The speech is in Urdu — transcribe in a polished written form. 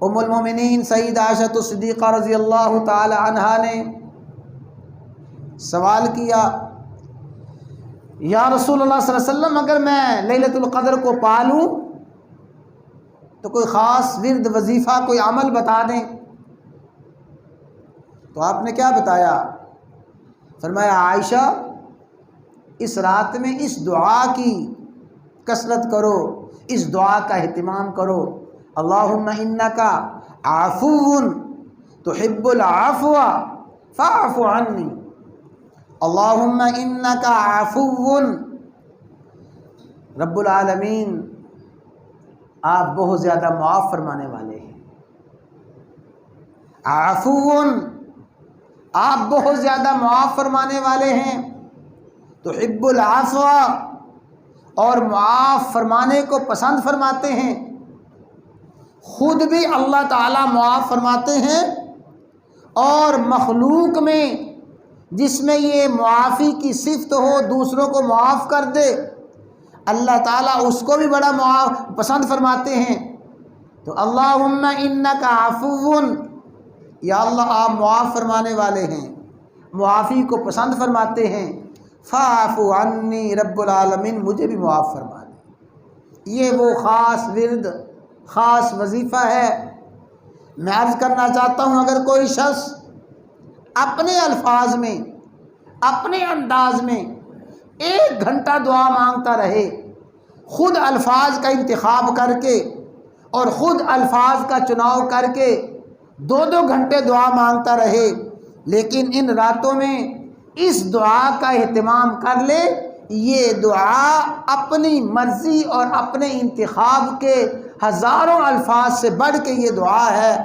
ام المومنین سیدہ عائشہ صدیقہ رضی اللہ تعالی عنہا نے سوال کیا، یا رسول اللہ صلی اللہ علیہ وسلم اگر میں لیلۃ القدر کو پالوں تو کوئی خاص ورد وظیفہ کوئی عمل بتا دیں۔ تو آپ نے کیا بتایا؟ فرمایا عائشہ اس رات میں اس دعا کی کثرت کرو، اس دعا کا اہتمام کرو، اللہم انک عفو تحب العفو فاعف عنی، اللہم انک عفو، رب العالمین آپ بہت زیادہ معاف فرمانے والے ہیں، عفو آپ بہت زیادہ معاف فرمانے والے ہیں، تحب العفو اور معاف فرمانے کو پسند فرماتے ہیں، خود بھی اللہ تعالیٰ معاف فرماتے ہیں، اور مخلوق میں جس میں یہ معافی کی صفت ہو، دوسروں کو معاف کر دے، اللہ تعالیٰ اس کو بھی بڑا پسند فرماتے ہیں۔ تو اللہم انک عفو، یا اللہ آپ معاف فرمانے والے ہیں، معافی کو پسند فرماتے ہیں، فاعف عنی، رب العالمین مجھے بھی معاف فرما دے۔ یہ وہ خاص ورد، خاص وظیفہ ہے۔ میں عرض کرنا چاہتا ہوں اگر کوئی شخص اپنے الفاظ میں، اپنے انداز میں 1 گھنٹہ دعا مانگتا رہے، خود الفاظ کا انتخاب کر کے اور خود الفاظ کا چناؤ کر کے 2 گھنٹے دعا مانگتا رہے، لیکن ان راتوں میں اس دعا کا اہتمام کر لے، یہ دعا اپنی مرضی اور اپنے انتخاب کے ہزاروں الفاظ سے بڑھ کے یہ دعا ہے۔